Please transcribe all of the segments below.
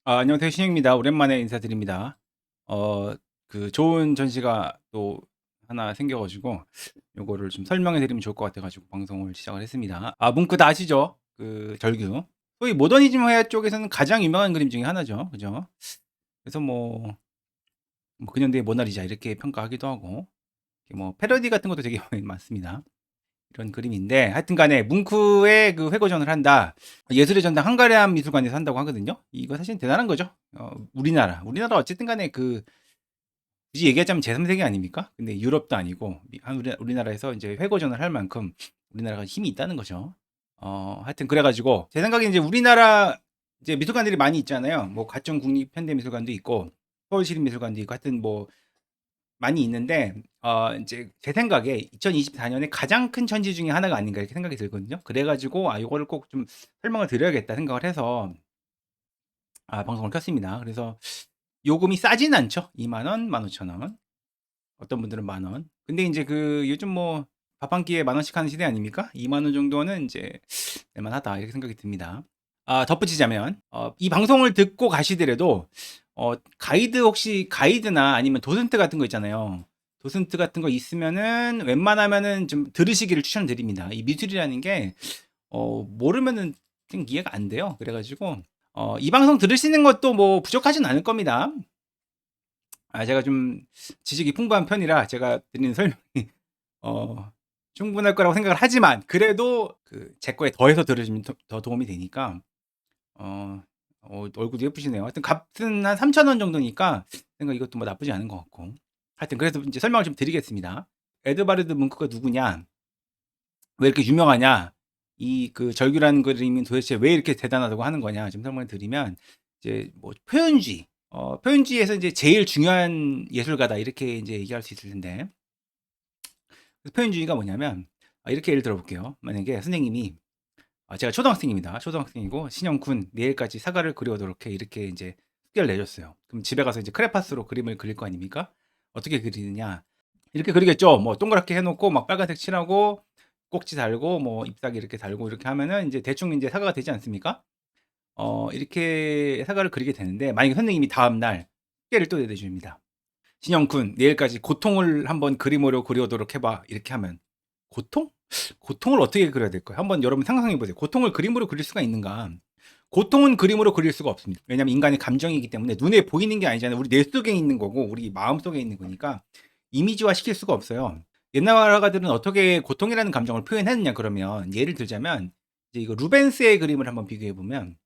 안녕하세요. 신영입니다. 오랜만에 인사드립니다. 어 좋은 전시가 또 하나 생겨 가지고 요거를 좀 설명해 드리면 좋을 것 같아 가지고 방송을 시작을 했습니다. 뭉크 다 아시죠? 그 절규. 소위 모더니즘 회화 쪽에서는 가장 유명한 그림 중에 하나죠. 그죠? 그래서 근현대의 모나리자 이렇게 평가하기도 하고 뭐 패러디 같은 것도 되게 많습니다. 이런 그림인데 하여튼 간에 뭉크의 그 회고전을 한다. 예술의 전당 헝가리안 미술관에서 한다고 하거든요. 이거 사실 대단한 거죠. 우리나라 어쨌든 간에 굳이 얘기하자면 제3세계 아닙니까? 근데 유럽도 아니고 우리나라에서 이제 회고전을 할 만큼 우리나라가 힘이 있다는 거죠. 하여튼 그래 가지고 제 생각에 이제 우리나라 이제 미술관들이 많이 있잖아요. 뭐 가천 국립현대미술관도 있고 서울시립미술관도 있고 하여튼 뭐 많이 있는데 인제 제 생각에 2024 년에 가장 큰 천지 중에 하나가 아닌가 이렇게 생각이 들거든요. 그래 가지고 요거를 꼭 좀 설명을 드려야겠다 생각을 해서 방송을 켰습니다. 그래서 요금이 싸진 않죠. 2만 원, 15,000원. 어떤 분들은 만 원. 근데 인제 요즘 뭐 밥 한 끼에 만 원씩 하는 시대 아닙니까? 2만 원 정도는 인제 '낼 만하다.' 이렇게 생각이 듭니다. 덧붙이자면 이 방송을 듣고 가시더라도 혹시 가이드나 아니면 도슨트 같은 거 있잖아요. 도슨트 같은 거 있으면은 웬만하면은 좀 들으시기를 추천드립니다. 이 미술이라는 게 모르면은 좀 이해가 안 돼요. 그래 가지고 이 방송 들으시는 것도 뭐 부족하진 않을 겁니다. 제가 좀 지식이 풍부한 편이라 제가 드리는 설명이 어 충분할 거라고 생각을 하지만 그래도 제 거에 더해서 들으시면 더 도움이 되니까 어 얼굴도 예쁘시네요. 하여튼 값은 한 3,000원 정도니까 생각 이것도 뭐 나쁘지 않은 것 같고. 하여튼 그래서 인제 설명을 좀 드리겠습니다. 에드바르드 뭉크가 누구냐? 왜 이렇게 유명하냐? 절규라는 그림이 도대체 왜 이렇게 대단하다고 하는 거냐 좀 설명을 드리면 이제 뭐 표현주의, 표현주의에서 이제 제일 중요한 예술가다 이렇게 인제 얘기할 수 있을 텐데 그 표현주의가 뭐냐면 이렇게 예를 들어 볼게요. 만약에 선생님이 제가 초등학생입니다. 초등학생이고 "신영군 내일까지 사과를 그려 오도록 해." 이렇게 인제 숙제를 내줬어요. 그럼 집에 가서 이제 크레파스로 그림을 그릴 거 아닙니까? 어떻게 그리느냐? 이렇게 그리겠죠. 뭐 동그랗게 해 놓고 막 빨간색 칠하고 꼭지 달고 뭐 잎사귀 이렇게 달고 이렇게 하면은 인제 대충 인제 사과가 되지 않습니까? 이렇게 사과를 그리게 되는데 만약에 선생님이 다음 날 숙제를 또 내줍니다. "신영군 내일까지 고통을 한번 그림으로 그려 오도록 해 봐." 이렇게 하면 고통? 고통을 어떻게 그려야 될까요? 한번 여러분 상상해 보세요. 고통을 그림으로 그릴 수가 있는가? 고통은 그림으로 그릴 수가 없습니다. 왜냐하면 인간의 감정이기 때문에 눈에 보이는 게 아니잖아요. 우리 뇌 속에 있는 거고 우리 마음속에 있는 거니까 이미지화 시킬 수가 없어요. 옛날 화가들은 어떻게 고통이라는 감정을 표현했느냐 그러면 예를 들자면 이제 이거 루벤스의 그림을 한번 비교해 보면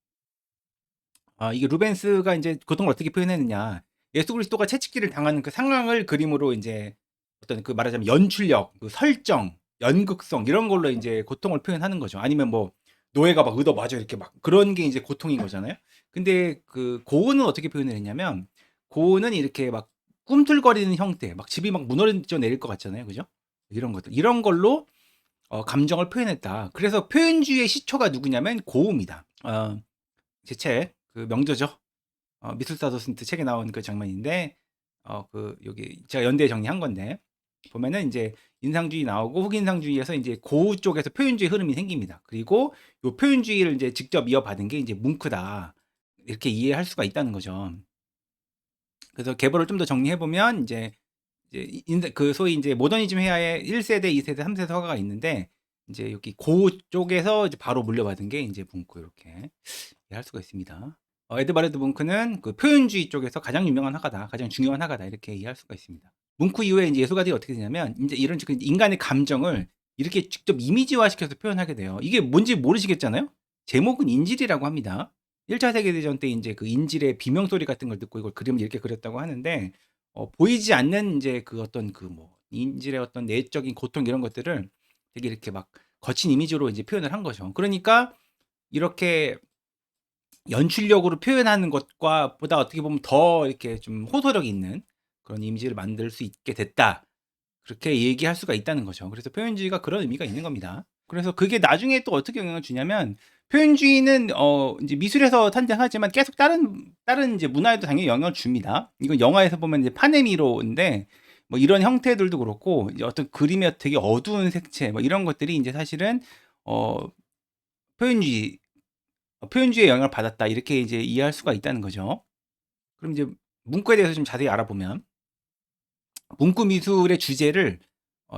이게 루벤스가 인제 고통을 어떻게 표현했느냐. 예수 그리스도가 채찍질을 당하는 그 상황을 그림으로 인제 어떤 말하자면 연출력, 설정, 연극성 이런 걸로 인제 고통을 표현하는 거죠. 아니면 뭐 노예가 막 얻어 맞아 이렇게 막 그런 게 인제 고통인 거잖아요. 근데 고은은 어떻게 표현을 했냐면 고은은 이렇게 막 꿈틀거리는 형태, 막 집이 막 무너져 내릴 것 같잖아요. 그죠? 이런 것들. 이런 걸로 감정을 표현했다. 그래서 표현주의의 시초가 누구냐면 고흐입니다. 제 책 명저죠. 미술사 도슨트 책에 나온 그 장면인데 여기 제가 연대 정리한 건데 보면은 인제 인상주의 나오고 후인상주의에서 인제 고흐 쪽에서 표현주의 흐름이 생깁니다. 그리고 요 표현주의를 인제 직접 이어받은 게 인제 뭉크다. 이렇게 이해할 수가 있다는 거죠. 그래서 계보를 좀 더 정리해 보면 이제 소위 인제 모더니즘 회화의 1 세대, 2 세대, 3 세대 화가가 있는데 인제 여기 고흐 쪽에서 이제 바로 물려받은 게 인제 뭉크 이렇게 이해할 수가 있습니다. 에드바르드 뭉크는 표현주의 쪽에서 가장 유명한 화가다. 가장 중요한 화가다. 이렇게 이해할 수가 있습니다. 뭉크 이후에 인제 예술가들이 어떻게 되냐면 인제 이런 인간의 감정을 이렇게 직접 이미지화시켜서 표현하게 돼요. 이게 뭔지 모르시겠잖아요? 제목은 인질이라고 합니다. 1차 세계대전 때 인제 인질의 비명소리 같은 걸 듣고 이걸 그림을 이렇게 그렸다고 하는데 보이지 않는 인제 어떤 뭐 인질의 어떤 내적인 고통 이런 것들을 되게 이렇게 막 거친 이미지로 인제 표현을 한 거죠. 그러니까 이렇게 연출력으로 표현하는 것과 보다 어떻게 보면 더 이렇게 좀 호소력 있는 그런 이미지를 만들 수 있게 됐다. 그렇게 얘기할 수가 있다는 거죠. 그래서 표현주의가 그런 의미가 있는 겁니다. 그래서 그게 나중에 또 어떻게 영향을 주냐면 표현주의는 인제 미술에서 탄생하지만 계속 다른 인제 문화에도 당연히 영향을 줍니다. 이건 영화에서 보면 이제 파네미로인데 뭐 이런 형태들도 그렇고 이제 어떤 그림의 되게 어두운 색채 뭐 이런 것들이 인제 사실은 어 표현주의 표현주의의 영향을 받았다. 이렇게 이제 이해할 수가 있다는 거죠. 그럼 이제 문구에 대해서 좀 자세히 알아보면 문구 미술의 주제를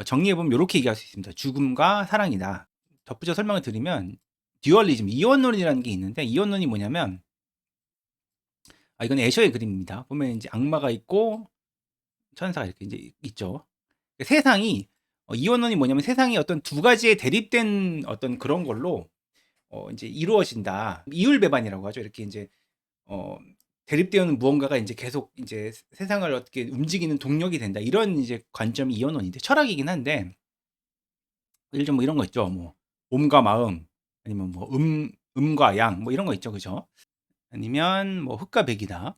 정리해 보면 요렇게 얘기할 수 있습니다. 죽음과 사랑이다. 덧붙여 설명을 드리면 듀얼리즘, 이원론이라는 게 있는데 이원론이 뭐냐면 이건 애셔의 그림입니다. 보면 이제 악마가 있고 천사가 이렇게 이제 있죠. 세상이 이원론이 뭐냐면 세상이 어떤 두 가지의 대립된 어떤 그런 걸로 이제 이루어진다. 이율배반이라고 하죠. 이렇게 이제 어 대립되어 있는 무언가가 이제 계속 이제 세상을 어떻게 움직이는 동력이 된다. 이런 이제 관점이 이원론인데 철학이긴 한데 예를 들면 뭐 이런 거 있죠. 뭐 몸과 마음 아니면 뭐 음과 양 뭐 이런 거 있죠. 그죠? 아니면 뭐 흙과 백이다.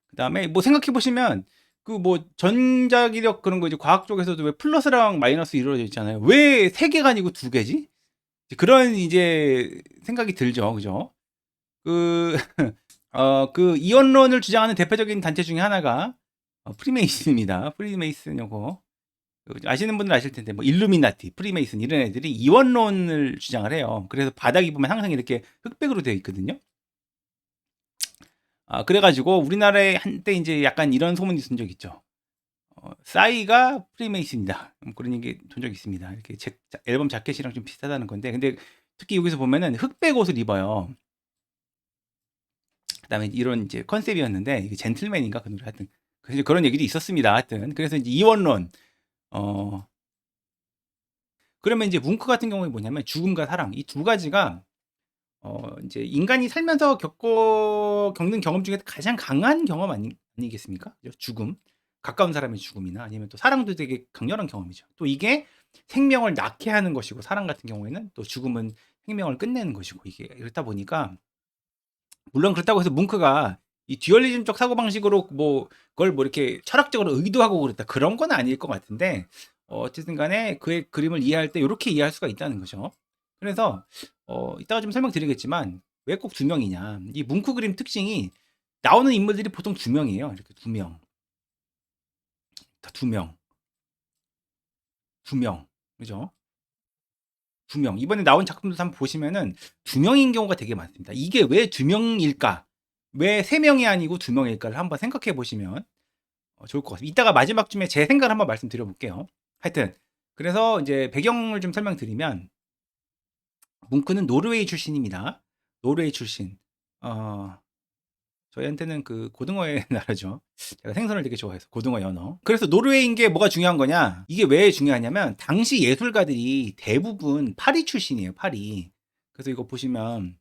그다음에 뭐 생각해 보시면 그 뭐 전자기력 그런 거 이제 과학 쪽에서도 왜 플러스랑 마이너스 이루어져 있잖아요. 왜 세 개가 아니고 두 개지? 그런 이제 생각이 들죠. 그죠? 그 그 이원론을 주장하는 대표적인 단체 중에 하나가 프리메이슨입니다. 프리메이슨 요거 아시는 분들 아실 텐데 뭐 일루미나티, 프리메이슨 이런 애들이 이원론을 주장을 해요. 그래서 바닥이 보면 항상 이렇게 흑백으로 되어 있거든요. 그래 가지고 우리나라에 한때 이제 약간 이런 소문이 있은 적 있죠. 싸이가 프리메이슨이다. 그런 얘기 본 적 있습니다. 이렇게 앨범 자켓이랑 좀 비슷하다는 건데 근데 특히 여기서 보면은 흑백 옷을 입어요. 그다음에 이런 이제 컨셉이었는데 이게 젠틀맨인가 그 노래 하여튼 그래서 그런 얘기도 있었습니다. 하여튼 그래서 이제 이원론 그러면 이제 뭉크 같은 경우에 뭐냐면 죽음과 사랑 이 두 가지가 이제 인간이 살면서 겪는 경험 중에 가장 강한 경험 아니겠습니까? 그죠? 죽음, 가까운 사람의 죽음이나 아니면 또 사랑도 되게 강렬한 경험이죠. 또 이게 생명을 낳게 하는 것이고 사랑 같은 경우에는 또 죽음은 생명을 끝내는 것이고 이게 그렇다 보니까 물론 그렇다고 해서 뭉크가 이 듀얼리즘적 사고방식으로 뭐 그걸 뭐 이렇게 철학적으로 의도하고 그랬다 그런 건 아닐 것 같은데 어쨌든 간에 그의 그림을 이해할 때 요렇게 이해할 수가 있다는 거죠. 그래서 이따가 좀 설명드리겠지만 왜 꼭 두 명이냐. 이 뭉크 그림 특징이 나오는 인물들이 보통 두 명이에요. 이렇게 두 명. 다 두 명. 두 명. 그죠? 두 명. 이번에 나온 작품들 한번 보시면은 두 명인 경우가 되게 많습니다. 이게 왜 두 명일까? 왜 세 명이 아니고 두 명일까를 한번 생각해 보시면 좋을 것 같습니다. 이따가 마지막쯤에 제 생각을 한번 말씀드려 볼게요. 하여튼 그래서 이제 배경을 좀 설명드리면 뭉크는 노르웨이 출신입니다. 노르웨이 출신. 어 저희한테는 그 고등어의 나라죠. 제가 생선을 되게 좋아해서 고등어 연어. 그래서 노르웨이인 게 뭐가 중요한 거냐? 이게 왜 중요하냐면 당시 예술가들이 대부분 파리 출신이에요. 파리. 그래서 이거 보시면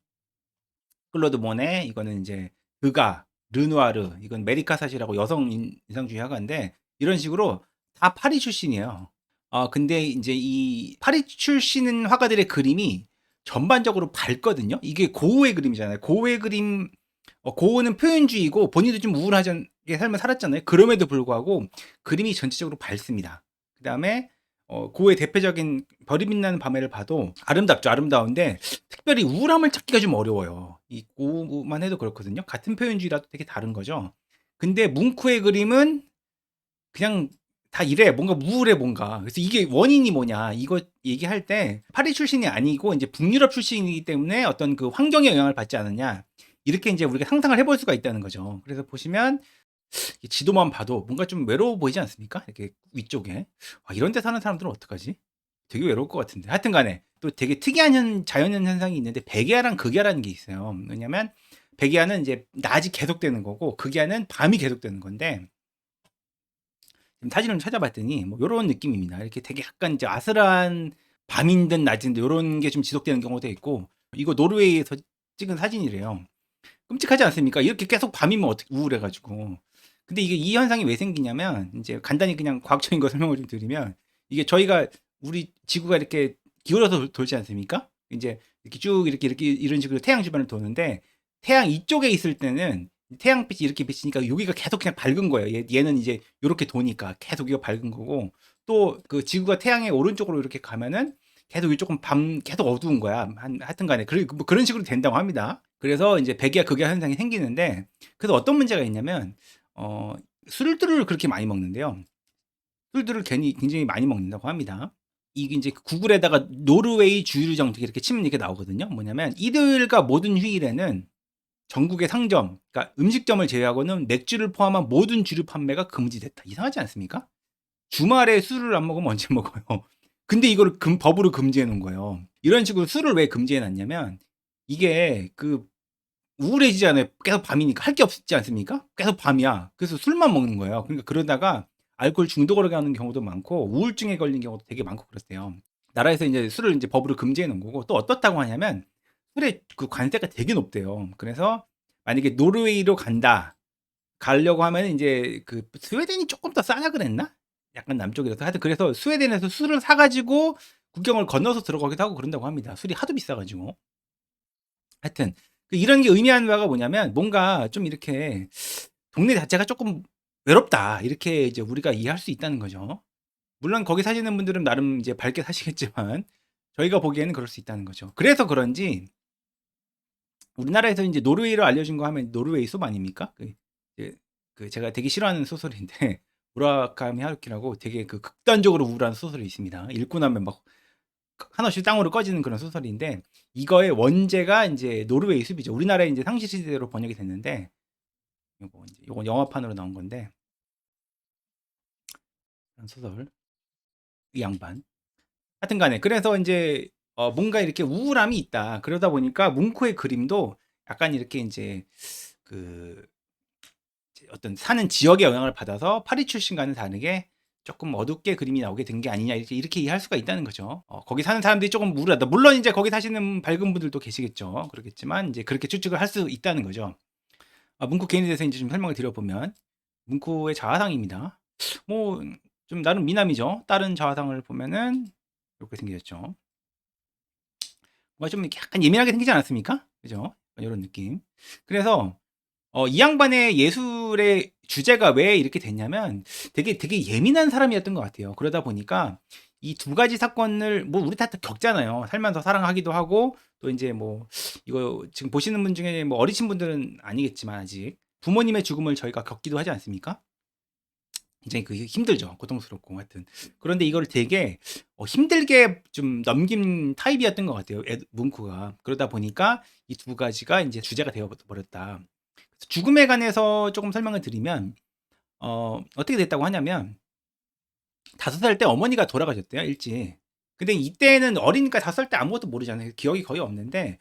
클로드 모네 이거는 이제 드가, 르누아르 이건 메리카사시라고 여성 인상주의 화가인데 이런 식으로 다 파리 출신이에요. 근데 이제 이 파리 출신 화가들의 그림이 전반적으로 밝거든요. 이게 고흐의 그림이잖아요. 고흐의 그림 고흐는 표현주의고 본인도 좀 우울하게 삶을 살았잖아요. 그럼에도 불구하고 그림이 전체적으로 밝습니다. 그다음에 고흐의 대표적인 별이 빛나는 밤에를 봐도 아름답죠. 아름다운데 특별히 우울함을 찾기가 좀 어려워요. 이 고흐만 해도 그렇거든요. 같은 표현주의라도 되게 다른 거죠. 근데 뭉크의 그림은 그냥 다 이래. 뭔가 우울해 뭔가. 그래서 이게 원인이 뭐냐. 이거 얘기할 때 파리 출신이 아니고 이제 북유럽 출신이기 때문에 어떤 그 환경의 영향을 받지 않았냐. 이렇게 이제 우리가 상상을 해볼 수가 있다는 거죠. 그래서 보시면 지도만 봐도 뭔가 좀 외로워 보이지 않습니까? 이렇게 위쪽에. 이런 데 사는 사람들은 어떡하지? 되게 외로울 것 같은데. 하여튼 간에 또 되게 특이한 자연 현상이 있는데 백야랑 극야라는 게 있어요. 왜냐면 백야는 이제 낮이 계속되는 거고 극야는 밤이 계속되는 건데 사진을 찾아봤더니 뭐 요런 느낌입니다. 이렇게 되게 약간 이제 아슬한 밤인 듯 낮인 듯 요런 게 좀 지속되는 경우도 있고 이거 노르웨이에서 찍은 사진이래요. 끔찍하지 않습니까? 이렇게 계속 밤이면 어떻게 우울해 가지고. 근데 이게 이 현상이 왜 생기냐면 이제 간단히 그냥 과학적인 거 설명을 좀 드리면 이게 저희가 우리 지구가 이렇게 기울어서 돌지 않습니까? 이제 이렇게 쭉 이렇게 이런 식으로 태양 주변을 도는데 태양 이쪽에 있을 때는 태양빛이 이렇게 비치니까 여기가 계속 그냥 밝은 거예요. 얘는 이제 요렇게 도니까 계속 이거 밝은 거고 또 그 지구가 태양의 오른쪽으로 이렇게 가면은 계속 이쪽은 계속 어두운 거야. 하여튼 간에 뭐 그런 식으로 된다고 합니다. 그래서 이제 백야 극야 현상이 생기는데 그래서 어떤 문제가 있냐면 술들을 그렇게 많이 먹는데요. 술들을 굉장히 많이 먹는다고 합니다. 이게 이제 구글에다가 노르웨이 주일 정책 이렇게 치면 이렇게 나오거든요. 뭐냐면 이들과 모든 휴일에는 전국의 상점, 그러니까 음식점을 제외하고는 맥주를 포함한 모든 주류 판매가 금지됐다. 이상하지 않습니까? 주말에 술을 안 먹으면 언제 먹어요? 근데 이거를 법으로 금지해 놓은 거예요. 이런 식으로 술을 왜 금지해 놨냐면 이게 우울해지잖아요. 계속 밤이니까 할 게 없지 않습니까? 계속 밤이야. 그래서 술만 먹는 거예요. 그러니까 그러다가 알코올 중독으로 가는 경우도 많고 우울증에 걸린 경우도 되게 많고 그랬대요. 나라에서 이제 술을 이제 법으로 금지해 놓은 거고 또 어떻다고 하냐면 술의 그 관세가 되게 높대요. 그래서 만약에 노르웨이로 가려고 하면 이제 스웨덴이 조금 더 싸냐 그랬나? 약간 남쪽이라서 하여튼 그래서 스웨덴에서 술을 사가지고 국경을 건너서 들어가기도 하고 그런다고 합니다. 술이 하도 비싸가지고. 하여튼 이런 게 의미하는 바가 뭐냐면 뭔가 좀 이렇게 동네 자체가 조금 외롭다 이렇게 이제 우리가 이해할 수 있다는 거죠. 물론 거기 사시는 분들은 나름 이제 밝게 사시겠지만 저희가 보기에는 그럴 수 있다는 거죠. 그래서 그런지 우리나라에서 이제 노르웨이를 알려준 거 하면 노르웨이 숲 아닙니까? 이제 제가 되게 싫어하는 소설인데 무라카미 하루키라고 되게 극단적으로 우울한 소설이 있습니다. 읽고 나면 막 한없이 땅으로 꺼지는 그런 소설인데 이거의 원제가 이제 노르웨이 숲이죠. 우리나라에 이제 상시 시대로 번역이 됐는데 요거 영화판으로 나온 건데 그런 소설 이 양반. 하여튼간에 그래서 이제 뭔가 이렇게 우울함이 있다. 그러다 보니까 뭉크의 그림도 약간 이렇게 그 이제 어떤 사는 지역의 영향을 받아서 파리 출신과는 다르게 조금 어둡게 그림이 나오게 된 게 아니냐 이렇게 이해할 수가 있다는 거죠. 거기 사는 사람들이 조금 우울하다. 물론 이제 거기 사시는 밝은 분들도 계시겠죠. 그렇겠지만 이제 그렇게 추측을 할 수 있다는 거죠. 뭉크 개인에 대해서 이제 좀 설명을 드려보면 뭉크의 자화상입니다. 뭐 좀 나름 미남이죠. 다른 자화상을 보면은 이렇게 생겼죠. 뭔가 좀 이렇게 약간 예민하게 생기지 않았습니까? 그죠? 이런 느낌. 그래서 이 양반의 예술의 주제가 왜 이렇게 됐냐면 되게 예민한 사람이었던 것 같아요. 그러다 보니까 이 두 가지 사건을 뭐 우리 다 겪잖아요. 살면서 사랑하기도 하고 또 이제 뭐 이거 지금 보시는 분 중에 뭐 어리신 분들은 아니겠지만 아직 부모님의 죽음을 저희가 겪기도 하지 않습니까? 굉장히 힘들죠. 고통스럽고 하여튼. 그런데 이거를 되게 힘들게 좀 넘긴 타입이었던 것 같아요. 뭉크가. 그러다 보니까 이 두 가지가 이제 주제가 되어 버렸다. 죽음에 관해서 조금 설명을 드리면 어떻게 됐다고 하냐면 5살 때 어머니가 돌아가셨대요, 일찍. 근데 이때는 어리니까 5살 때 아무것도 모르잖아요. 기억이 거의 없는데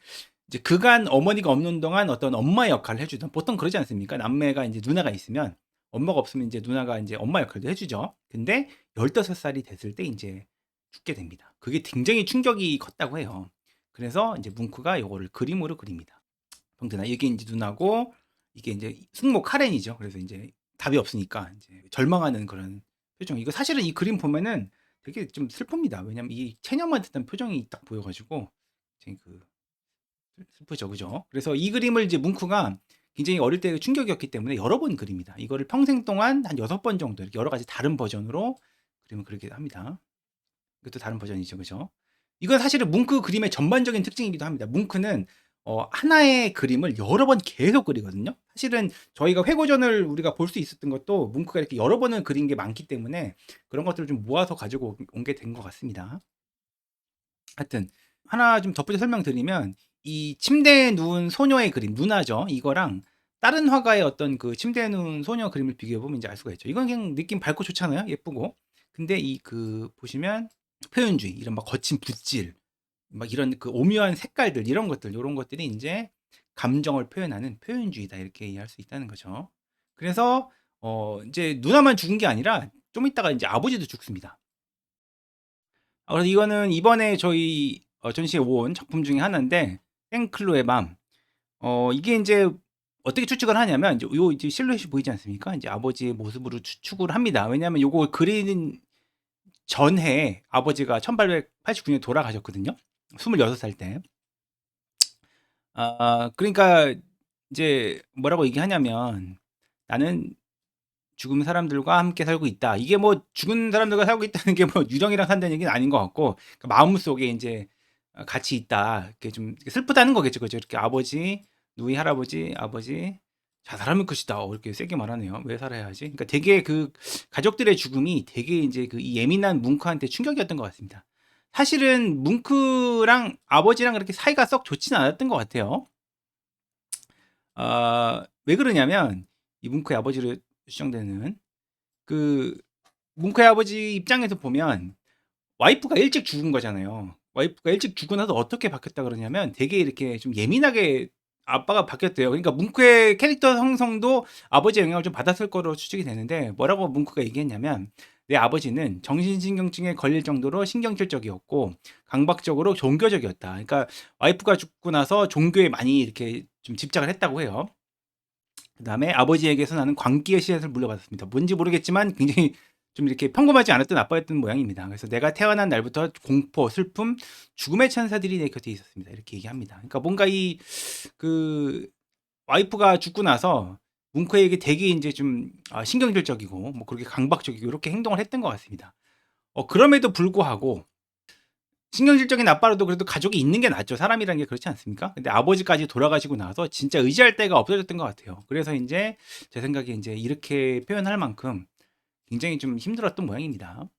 이제 그간 어머니가 없는 동안 어떤 엄마 역할을 해주던 보통 그러지 않습니까? 남매가 이제 누나가 있으면 엄마가 없으면 이제 누나가 이제 엄마 역할도 해주죠. 근데 15살이 됐을 때 이제 죽게 됩니다. 그게 굉장히 충격이 컸다고 해요. 그래서 이제 뭉크가 요거를 그림으로 그립니다. 형제나 이게 이제 누나고 이게 이제 숙모 카렌이죠. 그래서 이제 답이 없으니까 이제 절망하는 그런 표정. 이거 사실은 이 그림 보면은 되게 좀 슬픕니다. 왜냐면 이 체념만 듣던 표정이 딱 보여가지고 굉장히 슬프죠, 그죠? 그래서 이 그림을 이제 뭉크가 굉장히 어릴 때 충격이었기 때문에 여러 번 그립니다. 이거를 평생 동안 한 6번 정도 이렇게 여러 가지 다른 버전으로 그림을 그리게 합니다. 이것도 다른 버전이죠, 그죠? 이건 사실은 뭉크 그림의 전반적인 특징이기도 합니다. 뭉크는 하나의 그림을 여러 번 계속 그리거든요. 사실은 저희가 회고전을 우리가 볼 수 있었던 것도 뭉크가 이렇게 여러 번을 그린 게 많기 때문에 그런 것들을 좀 모아서 가지고 온 게 된 것 같습니다. 하여튼 하나 좀 덧붙여 설명드리면 이 침대에 누운 소녀의 그림, 누나죠. 이거랑 다른 화가의 어떤 침대에 누운 소녀 그림을 비교해 보면 이제 알 수가 있죠. 이건 그냥 느낌 밝고 좋잖아요. 예쁘고. 근데 보시면 표현주의, 이런 막 거친 붓질, 막 이런 오묘한 색깔들, 이런 것들, 요런 것들이 이제 감정을 표현하는 표현주의다. 이렇게 이해할 수 있다는 거죠. 그래서 이제 누나만 죽은 게 아니라 좀 있다가 이제 아버지도 죽습니다. 그래서 이거는 이번에 저희 전시에 온 작품 중에 하나인데 생클로의 밤. 이게 인제 어떻게 추측을 하냐면 이제 실루엣이 보이지 않습니까? 이제 아버지의 모습으로 추측을 합니다. 왜냐하면 요거 그리는 전해에 아버지가 1889 년에 돌아가셨거든요. 26살 때. 그러니까 이제 뭐라고 얘기하냐면 "나는 죽은 사람들과 함께 살고 있다." 이게 뭐 죽은 사람들과 살고 있다는 게 뭐 유령이랑 산다는 얘기는 아닌 것 같고 마음속에 인제 같이 있다. 이렇게 좀 슬프다는 거겠죠. 그죠? 이렇게 아버지, 누이 할아버지, 아버지 자살하면 끝이다. 이렇게 세게 말하네요. 왜 살아야 하지? 그러니까 되게 가족들의 죽음이 되게 인제 이 예민한 뭉크한테 충격이었던 것 같습니다. 사실은 뭉크랑 아버지랑 그렇게 사이가 썩 좋지는 않았던 것 같아요. 왜 그러냐면 이 뭉크의 아버지로 추정되는 그 뭉크의 아버지 입장에서 보면 와이프가 일찍 죽은 거잖아요. 와이프가 일찍 죽고 나서 어떻게 바뀌었다 그러냐면 되게 이렇게 좀 예민하게 아빠가 바뀌었대요. 그러니까 뭉크의 캐릭터 형성도 아버지의 영향을 좀 받았을 거로 추측이 되는데 뭐라고 뭉크가 얘기했냐면 내 아버지는 정신신경증에 걸릴 정도로 신경질적이었고 강박적으로 종교적이었다. 그러니까 와이프가 죽고 나서 종교에 많이 이렇게 좀 집착을 했다고 해요. 그다음에 아버지에게서 나는 광기의 씨앗을 물려받았습니다. 뭔지 모르겠지만 굉장히 좀 이렇게 평범하지 않았던 아빠였던 모양입니다. 그래서 내가 태어난 날부터 공포, 슬픔, 죽음의 천사들이 내 곁에 있었습니다. 이렇게 얘기합니다. 그러니까 뭔가 그 와이프가 죽고 나서 뭉크에게 되게 이제 좀 신경질적이고 뭐 그렇게 강박적이고 이렇게 행동을 했던 것 같습니다. 그럼에도 불구하고 신경질적인 아빠로도 그래도 가족이 있는 게 낫죠. 사람이라는 게 그렇지 않습니까? 근데 아버지까지 돌아가시고 나서 진짜 의지할 데가 없어졌던 것 같아요. 그래서 인제 제 생각에 인제 이렇게 표현할 만큼 굉장히 좀 힘들었던 모양입니다.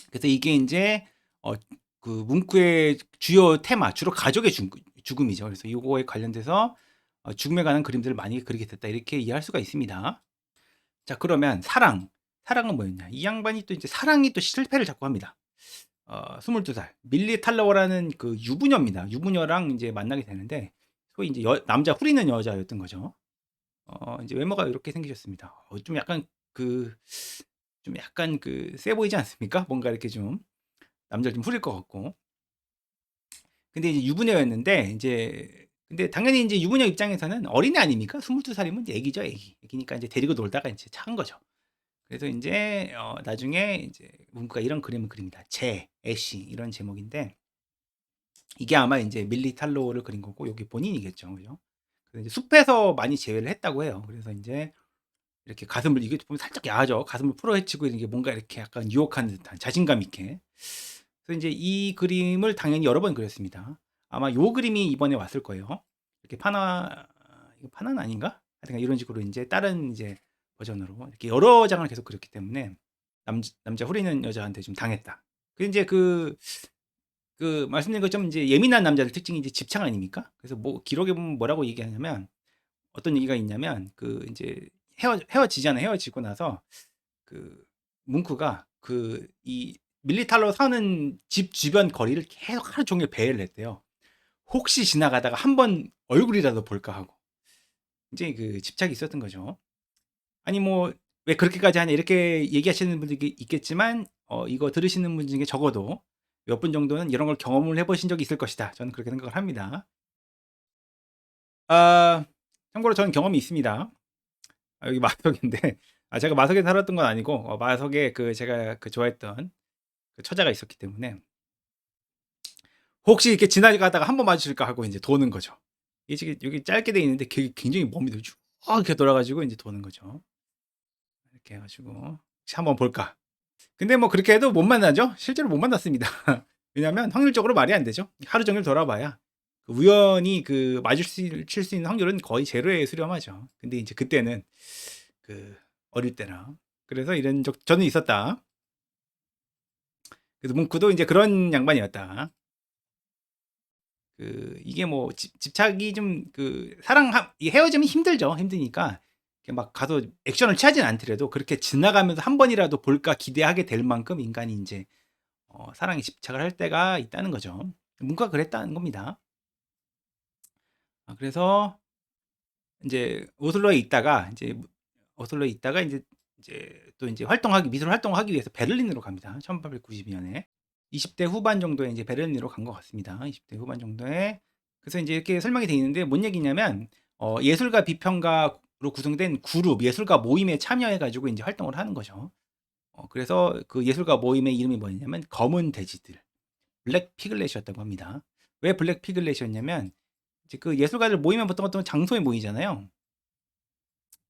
그래서 이게 인제 어 그 문구의 주요 테마, 주로 가족의 죽음이죠. 그래서 요거에 관련돼서 죽음에 관한 그림들을 많이 그리게 됐다. 이렇게 이해할 수가 있습니다. 자, 그러면 사랑은 뭐였냐? 이 양반이 또 인제 사랑이 또 실패를 자꾸 합니다. 22살 밀리 탈러워라는 그 유부녀입니다. 유부녀랑 이제 만나게 되는데 소위 이제 남자 후리는 여자였던 거죠. 이제 외모가 이렇게 생기셨습니다. 좀 약간 그 좀 약간 그 세 보이지 않습니까? 뭔가 이렇게 좀 남자를 좀 후릴 것 같고. 근데 이제 유부녀였는데 이제 근데 당연히 이제 유부녀 입장에서는 어린애 아닙니까? 22살이면 이제 애기죠, 애기. 애기니까 이제 데리고 놀다가 이제 착한 거죠. 그래서 인제 나중에 이제 문구가 이런 그림을 그립니다. 애쉬 이런 제목인데 이게 아마 인제 밀리 탈로를 그린 거고 여기 본인이겠죠. 그죠? 그래서 이제 숲에서 많이 재회를 했다고 해요. 그래서 인제 이렇게 가슴을 이게 보면 살짝 야하죠. 가슴을 풀어헤치고 이런 게 뭔가 이렇게 약간 유혹하는 듯한 자신감 있게. 그래서 인제 이 그림을 당연히 여러 번 그렸습니다. 아마 요 그림이 이번에 왔을 거예요. 이렇게 이거 파나는 아닌가? 하여튼 이런 식으로 인제 다른 이제 버전으로 이렇게 여러 장을 계속 그렸기 때문에 남자 후리는 여자한테 좀 당했다. 그 인제 말씀드린 것처럼 인제 예민한 남자들 특징이 이제 집착 아닙니까? 그래서 뭐 기록에 보면 뭐라고 얘기하냐면 어떤 얘기가 있냐면 그 인제 헤어지잖아요. 헤어지고 나서 그 뭉크가 이 밀리탈로 사는 집 주변 거리를 계속 하루 종일 배회를 했대요. 혹시 지나가다가 한 번 얼굴이라도 볼까 하고. 인제 그 집착이 있었던 거죠. 아니 뭐 "왜 그렇게까지 하냐." 이렇게 얘기하시는 분들이 있겠지만 이거 들으시는 분 중에 적어도 몇 분 정도는 이런 걸 경험을 해 보신 적이 있을 것이다. 저는 그렇게 생각을 합니다. 아 참고로 저는 경험이 있습니다. 여기 마석인데 제가 마석에 살았던 건 아니고 마석에 제가 좋아했던 그 처자가 있었기 때문에 혹시 이렇게 지나가다가 한 번 마주칠까 하고 인제 도는 거죠. 이게 지금 여기 짧게 돼 있는데 굉장히 멉니다. 쭉 이렇게 돌아 가지고 인제 도는 거죠. 이렇게 해 가지고 '혹시 한번 볼까?' 근데 뭐 그렇게 해도 못 만나죠. 실제로 못 만났습니다. 왜냐하면 확률적으로 말이 안 되죠. 하루 종일 돌아봐야 우연히 마주칠 수 있는 확률은 거의 제로에 수렴하죠. 근데 인제 그때는 그 어릴 때라. 그래서 이런 적 저는 있었다. 그래서 뭉크도 인제 그런 양반이었다. 이게 뭐 집착이 좀 이 헤어지면 힘들죠. 힘드니까 이렇게 막 가서 액션을 취하진 않더라도 그렇게 지나가면서 한 번이라도 볼까 기대하게 될 만큼 인간이 인제 사랑에 집착을 할 때가 있다는 거죠. 문과가 그랬다는 겁니다. 그래서 인제 오슬로에 있다가 인제 또 인제 미술 활동을 하기 위해서 베를린으로 갑니다. 1892 년에. 20대 후반 정도에 인제 베를린으로 간 것 같습니다. 20대 후반 정도에. 그래서 인제 이렇게 설명이 돼 있는데 뭔 얘기냐면 예술가 비평가로 구성된 그룹, 예술가 모임에 참여해 가지고 인제 활동을 하는 거죠. 그래서 그 예술가 모임의 이름이 뭐였냐면 검은 돼지들, 블랙 피글렛이었다고 합니다. 왜 블랙 피글렛이었냐면 이제 그 예술가들 모이면 보통 어떤 장소에 모이잖아요.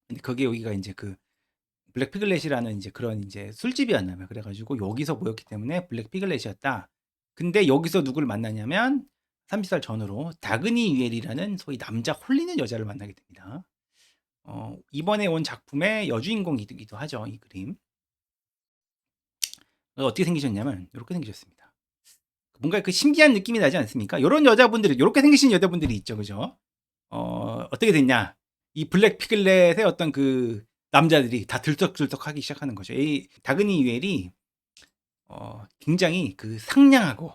근데 그게 여기가 인제 블랙 피글렛이라는 인제 그런 인제 술집이었나 봐요. 그래 가지고 여기서 모였기 때문에 블랙 피글렛이었다. 근데 여기서 누구를 만나냐면 30살 전후로 다그니 유엘이라는 소위 남자 홀리는 여자를 만나게 됩니다. 이번에 온 작품의 여주인공이기도 하죠, 이 그림. 어떻게 생기셨냐면 요렇게 생기셨습니다. 뭔가 그 신기한 느낌이 나지 않습니까? 요런 여자분들이 요렇게 생기신 여자분들이 있죠. 그죠? 어떻게 됐냐? 이 블랙 피글렛의 어떤 그 남자들이 다 들썩들썩하기 시작하는 거죠. 이 다그니 유엘이 굉장히 그 상냥하고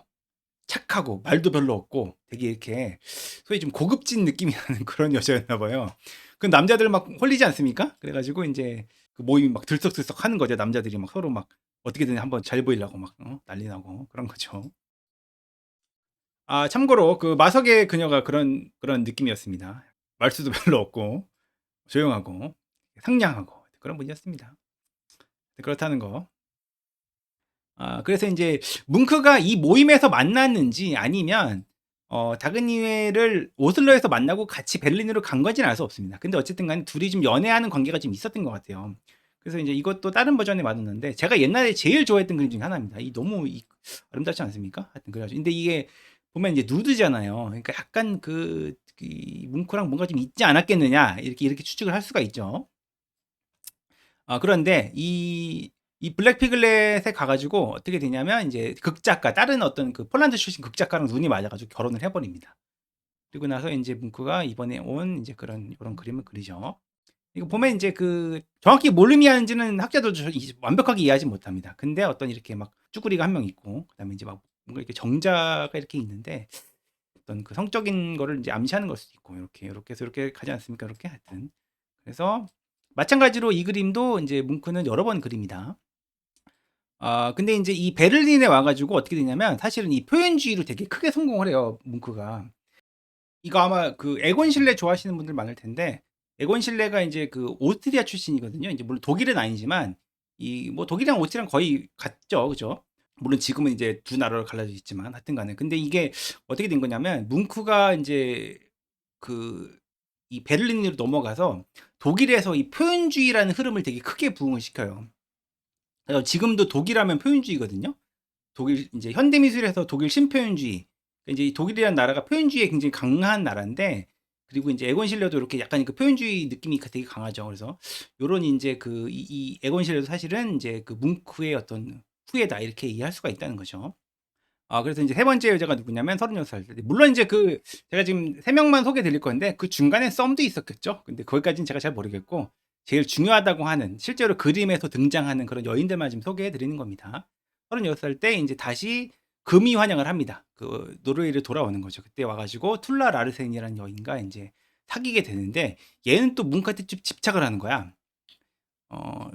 착하고 말도 별로 없고 되게 이렇게 소위 좀 고급진 느낌이 나는 그런 여자였나 봐요. 그 남자들 막 홀리지 않습니까? 그래 가지고 인제 그 모임이 막 들썩들썩하는 거죠. 남자들이 막 서로 막 어떻게든 한번 잘 보이려고 막 난리 나고 그런 거죠. 아 참고로 그 마석의 그녀가 그런 느낌이었습니다. 말수도 별로 없고 조용하고 상냥하고 그런 분이었습니다. 그렇다는 거. 그래서 인제 뭉크가 이 모임에서 만났는지 아니면 다그니웨를 오슬로에서 만나고 같이 베를린으로 간 건지는 알 수 없습니다. 근데 어쨌든 간에 둘이 좀 연애하는 관계가 좀 있었던 것 같아요. 그래서 인제 이것도 다른 버전에 맞았는데 제가 옛날에 제일 좋아했던 그림 중에 하나입니다. 이 너무 아름답지 않습니까? 하여튼 그래 가지고 근데 이게 보면 이제 누드잖아요. 그러니까 약간 이 뭉크랑 뭔가 좀 있지 않았겠느냐 이렇게 추측을 할 수가 있죠. 그런데 이 블랙 피글렛에 가 가지고 어떻게 되냐면 인제 극작가 다른 어떤 그 폴란드 출신 극작가랑 눈이 맞아 가지고 결혼을 해 버립니다. 그리고 나서 인제 뭉크가 이번에 온 인제 요런 그림을 그리죠. 이거 보면 인제 그 정확히 뭘 의미하는지는 학자들도 완벽하게 이해하지 못합니다. 근데 어떤 이렇게 막 쭈구리가 한 명 있고 그다음에 인제 막 뭔가 이렇게 정자가 이렇게 있는데 어떤 그 성적인 거를 인제 암시하는 걸 수도 있고 요렇게 해서 요렇게 가지 않습니까? 요렇게 하여튼. 그래서 마찬가지로 이 그림도 인제 뭉크는 여러 번 그립니다. 근데 인제 이 베를린에 와 가지고 어떻게 되냐면 사실은 이 표현주의로 되게 크게 성공을 해요, 뭉크가. 이거 아마 그 에곤 실레 좋아하시는 분들 많을 텐데 에곤 실레가 인제 그 오스트리아 출신이거든요. 인제 물론 독일은 아니지만 이 뭐 독일이랑 오스트리아랑 거의 같죠. 그죠? 물론 지금은 이제 두 나라로 갈라져 있지만 하여튼 간에. 근데 이게 어떻게 된 거냐면 뭉크가 인제 그 이 베를린으로 넘어가서 독일에서 이 표현주의라는 흐름을 되게 크게 부흥을 시켜요. 그래서 지금도 독일하면 표현주의거든요. 독일 인제 현대 미술에서 독일 신표현주의. 인제 이 독일이라는 나라가 표현주의에 굉장히 강한 나라인데 그리고 인제 에곤 실레도 이렇게 약간 그 표현주의 느낌이 되게 강하죠. 그래서 요런 인제 이 에곤 실레도 사실은 인제 그 뭉크의 어떤 후예다 이렇게 이해할 수가 있다는 거죠. 그래서 인제 세 번째 여자가 누구냐면 36살 때 물론 인제 제가 지금 3 명만 소개 드릴 건데 그 중간에 썸도 있었겠죠. 근데 거기까지는 제가 잘 모르겠고 제일 중요하다고 하는 실제로 그림에서 등장하는 그런 여인들만 지금 소개해 드리는 겁니다. 36살 때 인제 다시 금이 환영을 합니다. 그 노르웨이로 돌아오는 거죠. 그때 와 가지고 툴라 라르센이라는 여인과 인제 사귀게 되는데 얘는 또 뭉크한테 좀 집착을 하는 거야.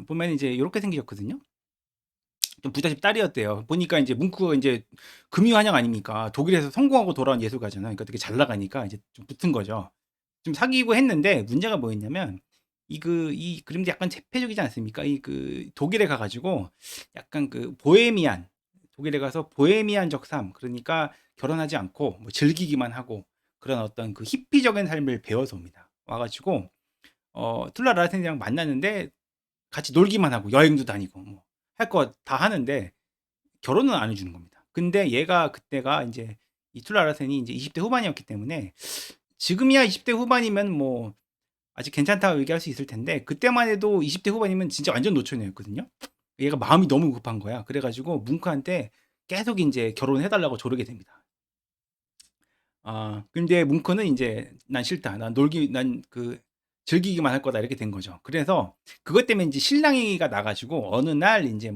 보면 이제 요렇게 생기셨거든요. 좀 부잣집 딸이었대요. 보니까 인제 뭉크가 인제 금이 환영 아닙니까. 독일에서 성공하고 돌아온 예술가잖아요. 그러니까 되게 잘 나가니까 이제 좀 붙은 거죠. 좀 사귀고 했는데 문제가 뭐였냐면 이 그림도 약간 제패적이지 않습니까? 독일에 가 가지고 약간 그 보헤미안 독일에 가서 보헤미안적 삶 그러니까 결혼하지 않고 뭐 즐기기만 하고 그런 어떤 그 히피적인 삶을 배워서 옵니다. 와 가지고 툴라 라르센이랑 만났는데 같이 놀기만 하고 여행도 다니고 뭐 할 거 다 하는데 결혼은 안 해 주는 겁니다. 근데 얘가 그때가 인제 이 툴라 라센이 인제 20대 후반이었기 때문에 지금이야 20대 후반이면 뭐 아직 괜찮다고 얘기할 수 있을 텐데 그때만 해도 20대 후반이면 진짜 완전 노처녀였거든요. 얘가 마음이 너무 급한 거야. 그래 가지고 뭉크한테 계속 인제 결혼해 달라고 조르게 됩니다. 근데 뭉크는 인제 "난 싫다. 난 즐기기만 할 거다." 이렇게 된 거죠. 그래서 그것 때문에 인제 실랑이가 나 가지고 어느 날 인제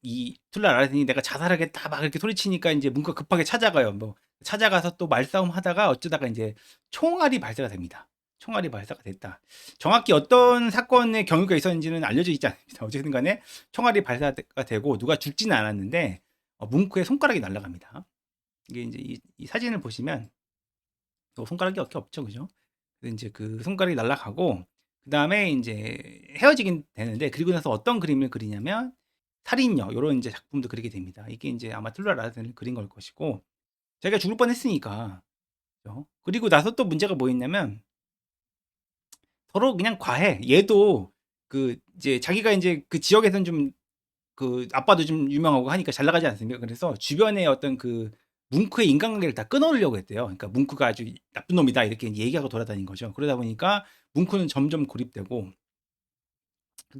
이 툴라 라르센이 "내가 자살하겠다." 막 이렇게 소리치니까 인제 뭉크가 급하게 찾아가요. 찾아가서 또 말싸움하다가 어쩌다가 인제 총알이 발사가 됩니다. 총알이 발사가 됐다. 정확히 어떤 사건의 경위가 있었는지는 알려져 있지 않습니다. 어쨌든 간에 총알이 발사가 되고 누가 죽지는 않았는데 뭉크의 손가락이 날아갑니다. 이게 인제 이 사진을 보시면 손가락이 어떻게 없죠. 그죠? 그래서 인제 그 손가락이 날아가고 그다음에 인제 헤어지긴 되는데 그리고 나서 어떤 그림을 그리냐면 살인녀 요런 인제 작품도 그리게 됩니다. 이게 인제 아마 툴라 라센을 그린 걸 것이고 자기가 죽을 뻔했으니까. 그죠? 그리고 나서 또 문제가 뭐였냐면 서로 그냥 과해. 얘도 이제 자기가 인제 그 지역에서는 좀 아빠도 좀 유명하고 하니까 잘 나가지 않습니까? 그래서 주변에 어떤 뭉크의 인간관계를 다 끊으려고 했대요. 그러니까 "뭉크가 아주 나쁜 놈이다." 이렇게 얘기하고 돌아다닌 거죠. 그러다 보니까 뭉크는 점점 고립되고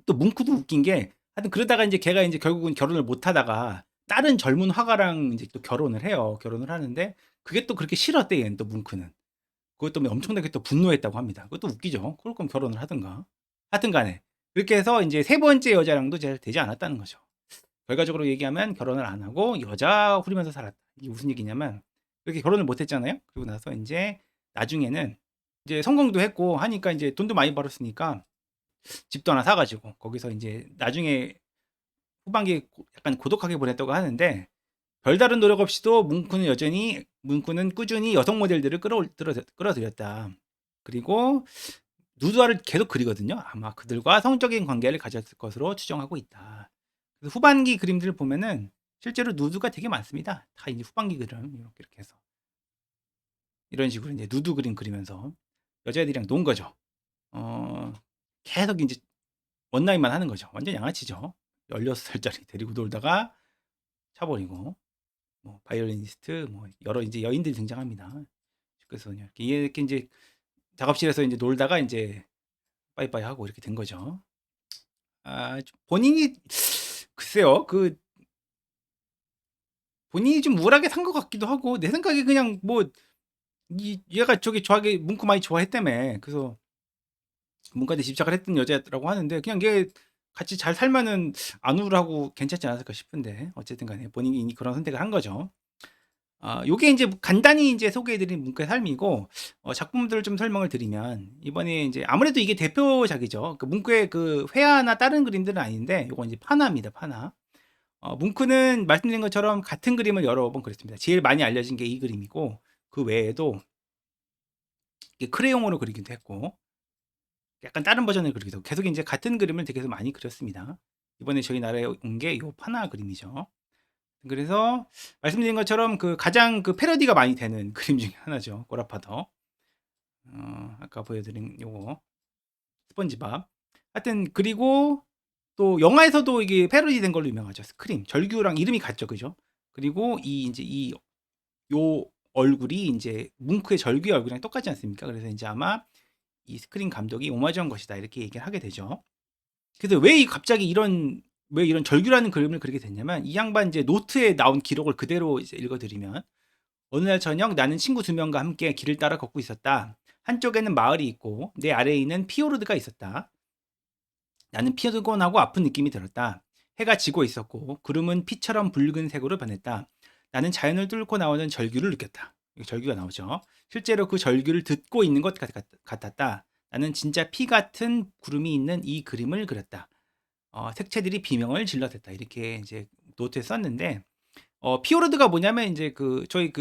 또 뭉크도 웃긴 게 하여튼 그러다가 인제 걔가 인제 결국은 결혼을 못 하다가 다른 젊은 화가랑 이제 또 결혼을 해요. 결혼을 하는데 그게 또 그렇게 싫었대 얘는 또 뭉크는. 그것 때문에 엄청나게 또 분노했다고 합니다. 그것도 웃기죠. 그럴 거면 결혼을 하든가. 하여튼 간에 그렇게 해서 인제 세 번째 여자랑도 잘 되지 않았다는 거죠. 결과적으로 얘기하면 결혼을 안 하고 여자 후리면서 살았다. 이게 무슨 얘기냐면 그렇게 결혼을 못 했잖아요. 그러고 나서 인제 나중에는 이제 성공도 했고 하니까 인제 돈도 많이 벌었으니까 집도 하나 사 가지고 거기서 인제 나중에 후반기에 약간 고독하게 보냈다고 하는데 별다른 노력 없이도 뭉크는 꾸준히 여성 모델들을 끌어들였다. 그리고 누드화를 계속 그리거든요. 아마 그들과 성적인 관계를 가졌을 것으로 추정하고 있다. 그래서 후반기 그림들을 보면은 실제로 누드가 되게 많습니다. 다 이제 후반기 그림 이렇게 해서 이런 식으로 이제 누드 그림 그리면서 여자애들이랑 논 거죠. 어, 계속 이제 원나잇만 하는 거죠. 완전 양아치죠. 16살짜리 데리고 놀다가 차버리고 뭐 바이올리니스트 뭐 여러 이제 여인들이 등장합니다. 그래서 이렇게 이제 작업실에서 이제 놀다가 이제 빠이빠이 하고 이렇게 된 거죠. 본인이 글쎄요. 본인이 좀 우울하게 산 것 같기도 하고 내 생각에 그냥 뭐 이 얘가 저기 좋아하게 뭉크 많이 좋아했다며. 그래서 문과대 집착을 했던 여자라고 하는데 그냥 얘 같이 잘 살면은 안 우울하고 괜찮지 않았을까 싶은데 어쨌든 간에 본인이 그런 선택을 한 거죠. 요게 인제 간단히 인제 소개해 드린 문과의 삶이고 작품들을 좀 설명을 드리면 이번에 인제 아무래도 이게 대표작이죠. 그 문구의 그 회화나 다른 그림들은 아닌데 요건 이제 판화입니다, 판화. 뭉크는 말씀드린 것처럼 같은 그림을 여러 번 그렸습니다. 제일 많이 알려진 게 이 그림이고 그 외에도 이게 크레용으로 그리기도 했고 약간 다른 버전을 그리기도 하고 계속 인제 같은 그림을 되게 많이 그렸습니다. 이번에 저희 나라에 온 게 요 판화 그림이죠. 그래서 말씀드린 것처럼 그 가장 그 패러디가 많이 되는 그림 중에 하나죠. 고라파더. 아까 보여드린 요거 스펀지밥. 하여튼 그리고 또 영화에서도 이게 패러디 된 걸로 유명하죠. 스크림. 절규랑 이름이 같죠. 그죠? 그리고 이 인제 요 얼굴이 인제 뭉크의 절규의 얼굴이랑 똑같지 않습니까? 그래서 인제 아마 이 스크림 감독이 오마주한 것이다 이렇게 얘기를 하게 되죠. 그래서 갑자기 왜 이런 절규라는 그림을 그리게 됐냐면 이 양반 이제 노트에 나온 기록을 그대로 이제 읽어 드리면 어느 날 저녁 나는 친구 2명과 함께 길을 따라 걷고 있었다. 한쪽에는 마을이 있고 내 아래에 있는 피오르드가 있었다. 나는 피곤하고 아픈 느낌이 들었다. 해가 지고 있었고 구름은 피처럼 붉은색으로 변했다. 나는 자연을 뚫고 나오는 절규를 느꼈다. 여기 절규가 나오죠. 실제로 그 절규를 듣고 있는 것 같았다. 나는 진짜 피 같은 구름이 있는 이 그림을 그렸다. 색채들이 비명을 질러댔다. 이렇게 이제 노트에 썼는데 피오르드가 뭐냐면 이제 저희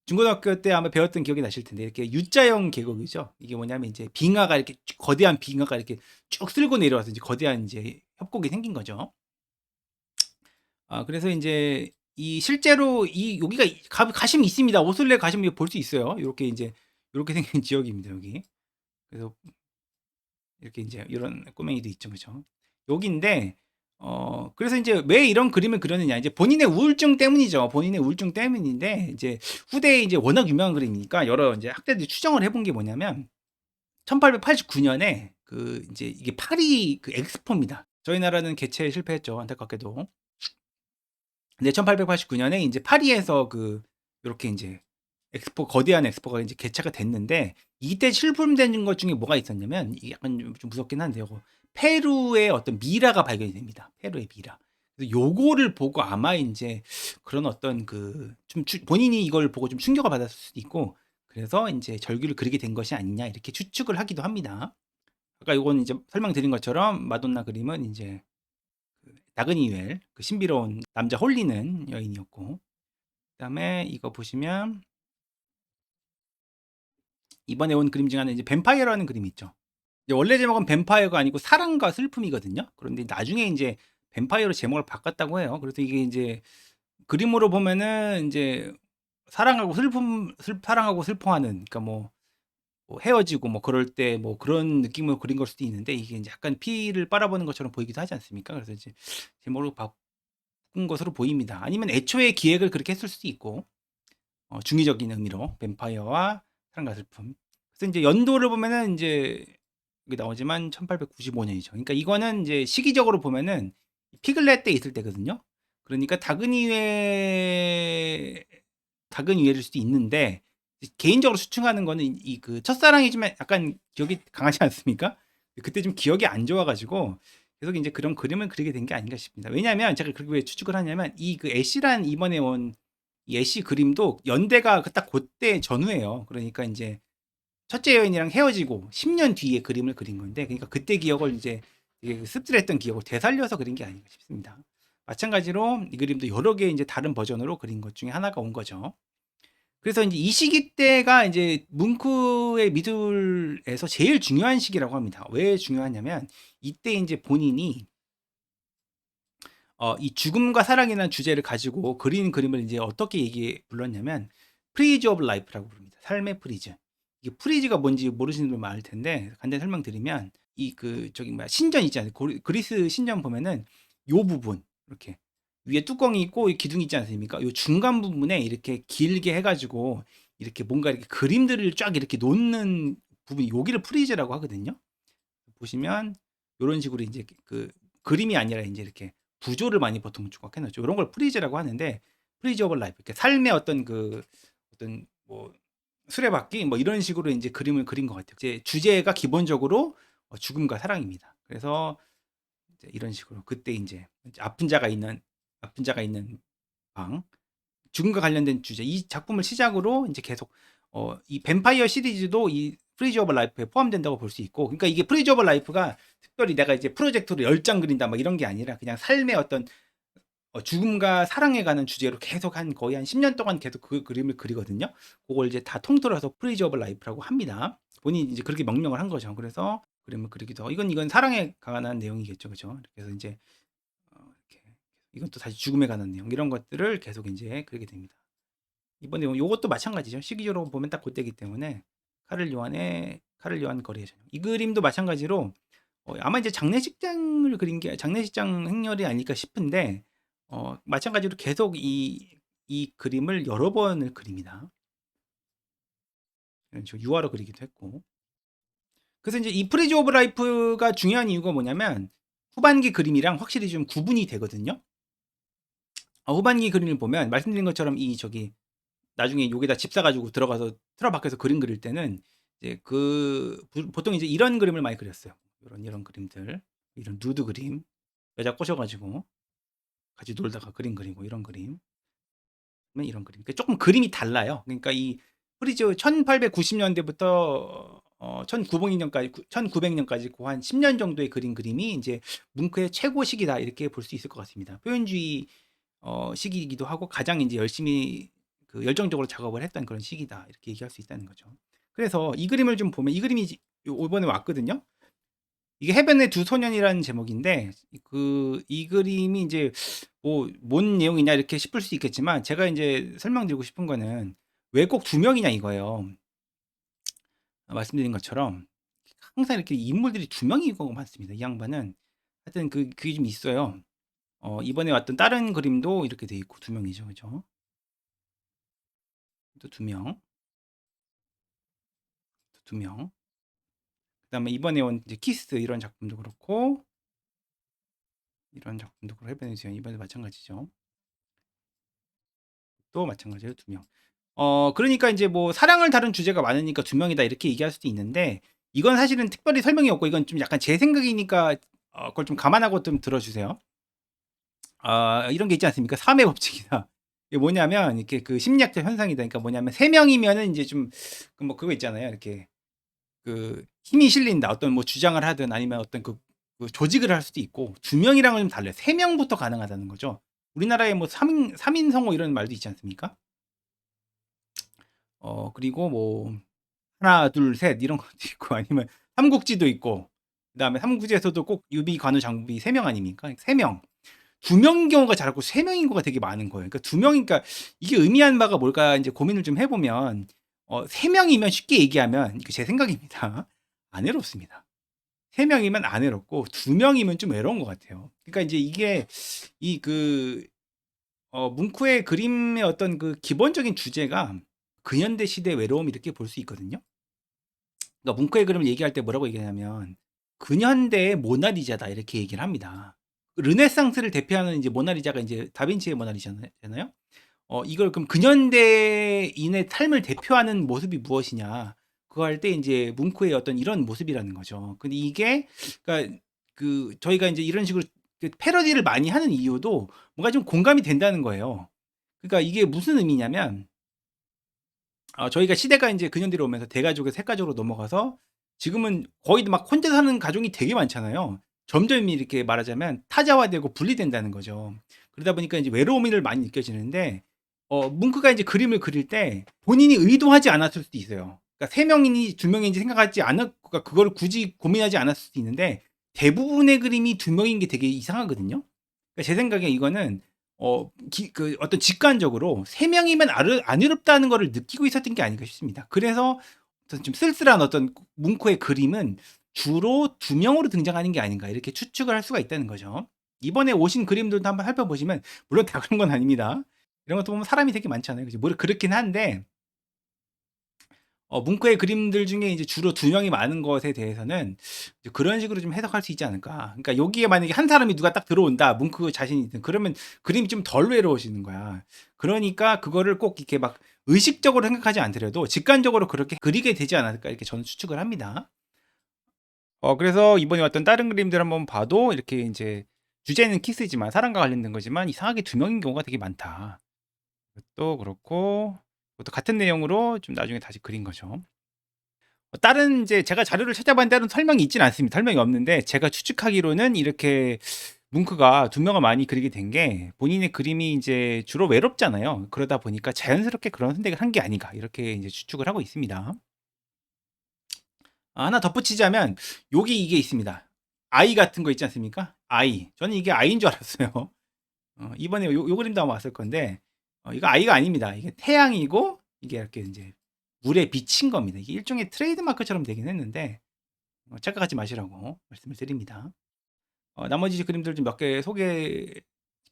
중고등학교 때 아마 배웠던 기억이 나실 텐데 이렇게 U자형 계곡이죠. 이게 뭐냐면 이제 빙하가 이렇게 거대한 빙하가 이렇게 쭉 쓸고 내려와서 이제 거대한 이제 협곡이 생긴 거죠. 그래서 인제 이 실제로 이 여기가 가시면 있습니다. 오슬레 가시면 볼 수 있어요. 요렇게 인제 요렇게 생긴 지역입니다, 여기. 그래서 이렇게 인제 이런 꼬맹이도 있죠. 그죠? 여기인데 그래서 인제 왜 이런 그림을 그렸느냐 이제 본인의 우울증 때문이죠. 본인의 우울증 때문인데 이제 후대에 이제 워낙 유명한 그림이니까 여러 인제 학자들이 추정을 해본 게 뭐냐면 1889 년에 인제 이게 파리 엑스포입니다. 저희 나라는 개최에 실패했죠, 안타깝게도. 근데 1889 년에 인제 파리에서 요렇게 인제 거대한 엑스포가 인제 개최가 됐는데 이때 출품된 것 중에 뭐가 있었냐면 이게 약간 좀 무섭긴 한데 요거 페루의 어떤 미라가 발견이 됩니다. 페루의 미라. 그래서 요거를 보고 아마 인제 그런 어떤 좀 본인이 이걸 보고 좀 충격을 받았을 수도 있고 그래서 인제 절규를 그리게 된 것이 아니냐 이렇게 추측을 하기도 합니다. 아까 요거는 이제 설명드린 것처럼 마돈나 그림은 인제 다그니웰 신비로운 남자 홀리는 여인이었고 그다음에 이거 보시면 이번에 온 그림 중에 하나는 이제 뱀파이어라는 그림이 있죠. 이제 원래 제목은 뱀파이어가 아니고 사랑과 슬픔이거든요. 그런데 나중에 인제 뱀파이어로 제목을 바꿨다고 해요. 그래서 이게 인제 그림으로 보면은 인제 사랑하고 슬퍼하는 그러니까 뭐 헤어지고 뭐 그럴 때 뭐 그런 느낌으로 그린 걸 수도 있는데 이게 인제 약간 피를 빨아보는 것처럼 보이기도 하지 않습니까? 그래서 이제 제목을 바꾼 것으로 보입니다. 아니면 애초에 기획을 그렇게 했을 수도 있고 중의적인 의미로 뱀파이어와 사랑과 슬픔. 그래서 인제 연도를 보면은 인제 여기 나오지만 1895 년이죠. 그러니까 이거는 인제 시기적으로 보면은 피글렛 때 있을 때거든요. 그러니까 작은 이해일 수도 있는데 개인적으로 추측하는 거는 이 그 첫사랑이지만 약간 기억이 강하지 않습니까? 그때 좀 기억이 안 좋아 가지고 계속 인제 그런 그림을 그리게 된 게 아닌가 싶습니다. 왜냐하면 제가 그렇게 왜 추측을 하냐면 이 그 애쉬란 이번에 온 이 애쉬 그림도 연대가 그 딱 고때 전후예요. 그러니까 인제 첫째 여인이랑 헤어지고 10년 뒤에 그림을 그린 건데 그러니까 그때 기억을 이제 이게 씁쓸했던 기억을 되살려서 그린 게 아닌가 싶습니다. 마찬가지로 이 그림도 여러 개의 인제 다른 버전으로 그린 것 중에 하나가 온 거죠. 그래서 인제 이 시기 때가 인제 뭉크의 미술에서 제일 중요한 시기라고 합니다. 왜 중요하냐면 이때 인제 본인이 이 죽음과 사랑이라는 주제를 가지고 그린 그림을 인제 어떻게 불렀냐면 프리즈 오브 라이프라고 부릅니다. 삶의 프리즈. 이게 프리즈가 뭔지 모르시는 분 많을 텐데 간단히 설명드리면 이 그 저기 뭐야 신전 있잖아요. 그리스 신전 보면은 요 부분 이렇게 위에 뚜껑이 있고 이 기둥이 있지 않습니까? 요 중간 부분에 이렇게 길게 해 가지고 이렇게 뭔가 이렇게 그림들을 쫙 이렇게 놓는 부분이 여기를 프리즈라고 하거든요. 보시면 요런 식으로 인제 그 그림이 아니라 인제 이렇게 구조를 많이 보통 조각해 놓죠. 요런 걸 프리즈라고 하는데 프리즈 오브 라이프 이렇게 삶의 어떤 그 어떤 뭐 수레바퀴 뭐 이런 식으로 인제 그림을 그린 것 같아요. 이제 주제가 기본적으로 죽음과 사랑입니다. 그래서 이제 이런 식으로 그때 인제 아픈 자가 있는 방 죽음과 관련된 주제 이 작품을 시작으로 인제 계속 이 뱀파이어 시리즈도 이 프리즈 오브 라이프에 포함된다고 볼 수 있고 그러니까 이게 프리즈 오브 라이프가 특별히 내가 이제 프로젝트로 10장 그린다 막 이런 게 아니라 그냥 삶의 어떤 죽음과 사랑에 관한 주제로 계속 한 거의 한 10년 동안 계속 그 그림을 그리거든요. 그걸 이제 다 통틀어서 프리즈 오브 라이프라고 합니다. 본인이 이제 그렇게 명명을 한 거죠. 그래서 그림을 그리기도 하고 이건 사랑에 관한 내용이겠죠. 그죠? 그래서 인제 이렇게 이건 또 다시 죽음에 관한 내용 이런 것들을 계속 인제 그리게 됩니다. 이번에 요것도 마찬가지죠. 시기적으로 보면 딱 고때이기 때문에 카를 요한 거리의 저녁. 이 그림도 마찬가지로 아마 이제 장례식장을 그린 게 장례식장 행렬이 아닐까 싶은데 마찬가지로 계속 이 그림을 여러 번을 그립니다. 이런 식으로 유화로 그리기도 했고. 그래서 인제 이 프리즈 오브 라이프가 중요한 이유가 뭐냐면 후반기 그림이랑 확실히 좀 구분이 되거든요. 후반기 그림을 보면 말씀드린 것처럼 이 저기 나중에 여기다 집 사 가지고 들어가서 틀어 박혀서 그림 그릴 때는 이제 보통 이제 이런 그림을 많이 그렸어요. 이런 그림들. 이런 누드 그림. 여자 꼬셔 가지고 같이 놀다가 그림 그리고 이런 그림. 이런 그림. 그러니까 쪼끔 그림이 달라요. 그러니까 이 프리즈 1890 년대부터 1900 년까지 1900 년까지 고 한 10년 정도의 그림이 인제 '뭉크의 최고 시기다.' 이렇게 볼 수 있을 것 같습니다. 표현주의 시기이기도 하고 가장 인제 열심히 열정적으로 작업을 했던 그런 시기다. 이렇게 얘기할 수 있다는 거죠. 그래서 이 그림을 좀 보면 이 그림이 요번에 왔거든요. 이게 해변의 두 소년이라는 제목인데 이 그림이 인제 뭐 '뭔 내용이냐.' 이렇게 싶을 수 있겠지만 제가 인제 설명드리고 싶은 거는 왜 꼭 두 명이냐 이거예요. 말씀드린 것처럼 항상 이렇게 인물들이 두 명인 경우가 많습니다. 이 양반은 하여튼 그게 좀 있어요. 이번에 왔던 다른 그림도 이렇게 돼 있고 두 명이죠. 그죠? 또 두 명, 또 두 명. 그다음에 이번에 온 이제 키스 이런 작품도 그렇고 이런 작품도 그렇고 해변의 두 명 이번에도 마찬가지죠. 또 마찬가지로 두 명. 그러니까 인제 뭐 사랑을 다룬 주제가 많으니까 두 명이다 이렇게 얘기할 수도 있는데 이건 사실은 특별히 설명이 없고 이건 좀 약간 제 생각이니까 그걸 좀 감안하고 좀 들어 주세요. 이런 게 있지 않습니까? 3의 법칙이다. 이게 뭐냐면 이렇게 심리학적 현상이다. 그러니까 뭐냐면 3 명이면은 인제 좀 뭐 그거 있잖아요. 이렇게 힘이 실린다. 어떤 뭐 주장을 하든 아니면 어떤 조직을 할 수도 있고 2 명이랑은 좀 달라요. 3 명부터 가능하다는 거죠. 우리나라에 뭐 3인 성호 이런 말도 있지 않습니까? 그리고 뭐 하나 둘 셋 이런 것도 있고 아니면 삼국지도 있고 그다음에 삼국지에서도 꼭 유비, 관우, 장비 3명 아닙니까? 3 명. 2 명인 경우가 잘 없고 3 명인 경우가 되게 많은 거예요. 그러니까 2 명이니까 이게 의미하는 바가 뭘까 인제 고민을 좀 해 보면 3 명이면 쉽게 얘기하면 이게 제 생각입니다. 안 외롭습니다. 3 명이면 안 외롭고 2 명이면 좀 외로운 것 같아요. 그러니까 인제 이게 이 뭉크의 그림의 어떤 기본적인 주제가 근현대 시대의 외로움 이렇게 볼 수 있거든요. 그러니까 뭉크의 그림을 얘기할 때 뭐라고 얘기하냐면 "근현대의 모나리자다." 이렇게 얘기를 합니다. 르네상스를 대표하는 이제 모나리자가 이제 다빈치의 모나리자잖아요. 이걸 그럼 근현대인의 삶을 대표하는 모습이 무엇이냐? 그거 할 때 인제 뭉크의 어떤 이런 모습이라는 거죠. 근데 이게 그러니까 저희가 인제 이런 식으로 패러디를 많이 하는 이유도 뭔가 좀 공감이 된다는 거예요. 그러니까 이게 무슨 의미냐면 저희가 시대가 인제 근현대로 오면서 대가족에서 핵가족으로 넘어가서 지금은 거의 막 혼자 사는 가족이 되게 많잖아요. 점점 이렇게 말하자면 타자화되고 분리된다는 거죠. 그러다 보니까 인제 외로움을 많이 느껴지는데 뭉크가 인제 그림을 그릴 때 본인이 의도하지 않았을 수도 있어요. 그러니까 3 명이니 2 명인지 생각하지 않았 그러니까 그거를 굳이 고민하지 않았을 수도 있는데 대부분의 그림이 2 명인 게 되게 이상하거든요. 그러니까 제 생각에 이거는 어떤 직관적으로 3 명이면 안 외롭다는 거를 느끼고 있었던 게 아닌가 싶습니다. 그래서 어떤 좀 쓸쓸한 어떤 뭉크의 그림은 주로 2 명으로 등장하는 게 아닌가 이렇게 추측을 할 수가 있다는 거죠. 이번에 오신 그림들도 한번 살펴보시면 물론 다 그런 건 아닙니다. 이런 것도 보면 사람이 되게 많잖아요. 그죠? 뭐 그렇긴 한데 뭉크의 그림들 중에 이제 주로 2 명이 많은 것에 대해서는 이제 그런 식으로 좀 해석할 수 있지 않을까. 그러니까 여기에 만약에 한 사람이 누가 딱 들어온다. 뭉크 자신이든 그러면 그림이 좀 덜 외로워지는 거야. 그러니까 그거를 꼭 이렇게 막 의식적으로 생각하지 않더라도 직관적으로 그렇게 그리게 되지 않았을까 이렇게 저는 추측을 합니다. 그래서 이번에 왔던 다른 그림들 한번 봐도 이렇게 인제 주제는 키스지만 사랑과 관련된 거지만 이상하게 2 명인 경우가 되게 많다. 그것도 그렇고 그것도 같은 내용으로 좀 나중에 다시 그린 거죠. 다른 인제 제가 자료를 찾아봤는데 다른 설명이 있진 않습니다. 설명이 없는데 제가 추측하기로는 이렇게 뭉크가 2 명을 많이 그리게 된 게 본인의 그림이 인제 주로 외롭잖아요. 그러다 보니까 '자연스럽게 그런 선택을 한 게 아닌가.' 이렇게 인제 추측을 하고 있습니다. 하나 덧붙이자면 여기 이게 있습니다. 아이 같은 거 있지 않습니까? 아이. 저는 이게 아이인 줄 알았어요. 이번에 요 그림도 아마 왔을 건데 이거 아이가 아닙니다. 이게 태양이고 이게 이렇게 인제 물에 비친 겁니다. 이게 일종의 트레이드 마크처럼 되긴 했는데 착각하지 마시라고 말씀을 드립니다. 나머지 그림들 좀 몇 개 소개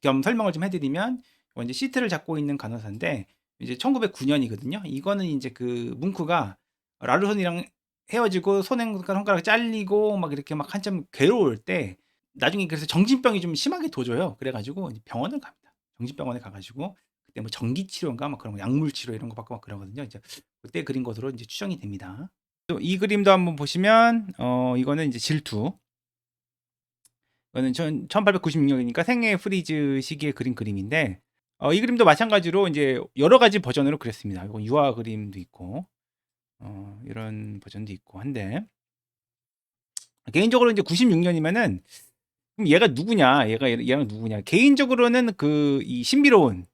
겸 설명을 좀 해 드리면 이제 시트를 잡고 있는 간호사인데 이제 1909 년이거든요. 이거는 인제 뭉크가 라르손이랑 헤어지고 손가락 잘리고 막 이렇게 막 한참 괴로울 때 나중에 그래서 정신병이 좀 심하게 도져요. 그래 가지고 이제 병원을 갑니다. 정신병원에 가 가지고 그때 뭐 전기 치료인가 막 그런 거 약물 치료 이런 거 받고 막 그러거든요. 이제 그때 그린 것으로 인제 추정이 됩니다. 또 이 그림도 한번 보시면 이거는 인제 질투. 이거는 1896 년이니까 생애 프리즈 시기에 그린 그림인데 이 그림도 마찬가지로 인제 여러 가지 버전으로 그렸습니다. 이건 유화 그림도 있고 이런 버전도 있고 한데 개인적으로 인제 96 년이면은 그럼 얘가 누구냐? 얘랑 누구냐? 개인적으로는 이 신비로운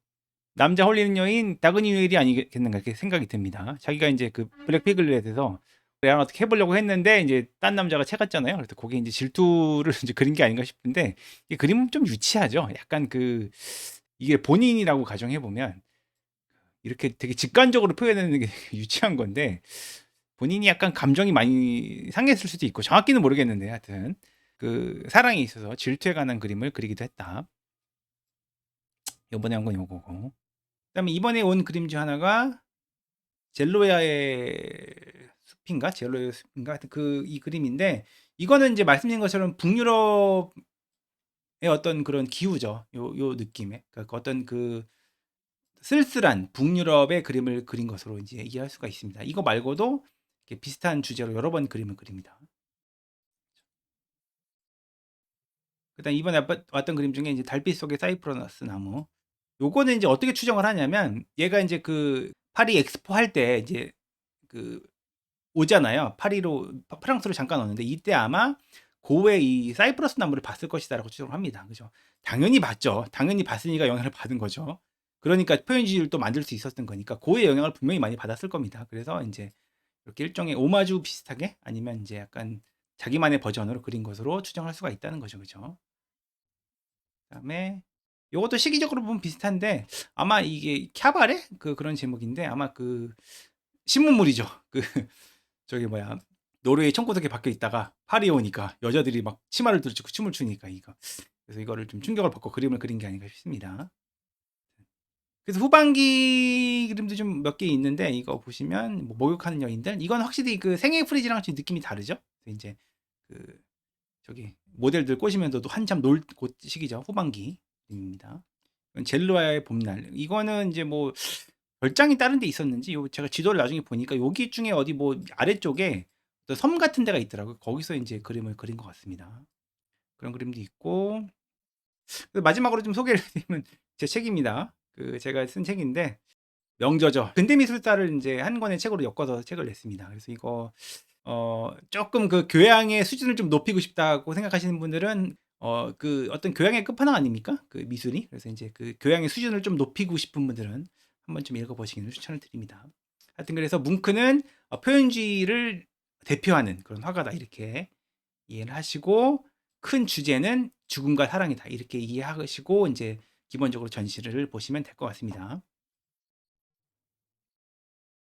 남자 홀리는 여인 다그니 누엘이 아니겠는가 이렇게 생각이 듭니다. 자기가 인제 블랙 피글렛에서 얘랑 어떻게 해 보려고 했는데 인제 딴 남자가 채갔잖아요. 그래서 거기에 인제 질투를 인제 그린 게 아닌가 싶은데 이 그림은 좀 유치하죠. 약간 이게 본인이라고 가정해 보면 이렇게 되게 직관적으로 표현하는 게 유치한 건데 본인이 약간 감정이 많이 상했을 수도 있고 정확히는 모르겠는데 하여튼 사랑에 있어서 질투에 관한 그림을 그리기도 했다. 요번에 한 건 요거고. 그다음에 이번에 온 그림 중 하나가 젤로야의 숲인가? 젤로의 숲인가? 하여튼 이 그림인데 이거는 인제 말씀드린 것처럼 북유럽의 어떤 그런 기후죠. 요 느낌의. 그러니까 어떤 쓸쓸한 북유럽의 그림을 그린 것으로 인제 이해할 수가 있습니다. 이거 말고도 이렇게 비슷한 주제로 여러 번 그림을 그립니다. 그다음에 이번에 왔던 그림 중에 이제 달빛 속의 사이프러스 나무. 요거는 인제 어떻게 추정을 하냐면 얘가 인제 파리 엑스포 할 때 이제 그 오잖아요. 파리로 프랑스로 잠깐 오는데 이때 아마 고의 이 사이프러스 나무를 봤을 것이다라고 추정을 합니다. 그죠? 당연히 봤죠. 당연히 봤으니까 영향을 받은 거죠. 그러니까 표현주의를 또 만들 수 있었던 거니까 고의 영향을 분명히 많이 받았을 겁니다. 그래서 인제 이렇게 일종의 오마주 비슷하게 아니면 인제 약간 자기만의 버전으로 그린 것으로 추정할 수가 있다는 거죠. 그죠? 그다음에 요것도 시기적으로 보면 비슷한데 아마 이게 캬바레? 그런 제목인데 아마 신문물이죠. 저기 뭐야 노르웨이 청구석에 박혀 있다가 파리에 오니까 여자들이 막 치마를 들고 춤을 추니까 그래서 이거를 좀 충격을 받고 그림을 그린 게 아닌가 싶습니다. 그래서 후반기 그림도 좀 몇 개 있는데 이거 보시면 뭐 목욕하는 여인들 이건 확실히 생애 프리즈랑 좀 느낌이 다르죠. 인제 그 저기 모델들 꼬시면서도 한참 놀 시기죠. 후반기입니다. 이건 젤로아의 봄날. 이거는 이제 뭐 별장이 다른 데 있었는지 요 제가 지도를 나중에 보니까 여기 중에 어디 뭐 아래쪽에 어떤 섬 같은 데가 있더라고요. 거기서 인제 그림을 그린 것 같습니다. 그런 그림도 있고 마지막으로 좀 소개를 드리면 제 책입니다. 그 제가 쓴 책인데 명저죠. 근대미술사를 인제 한 권의 책으로 엮어서 책을 냈습니다. 그래서 이거 쪼끔 그 '교양의 수준을 좀 높이고 싶다.'고 생각하시는 분들은 그 어떤 교양의 끝판왕 아닙니까? 그 미술이. 그래서 인제 그 교양의 수준을 좀 높이고 싶은 분들은 한번쯤 읽어 보시기를 추천을 드립니다. 하여튼 그래서 뭉크는 표현주의를 대표하는 그런 화가다 이렇게 이해를 하시고 큰 주제는 죽음과 사랑이다 이렇게 이해하시고 인제 기본적으로 전시를 보시면 될 것 같습니다.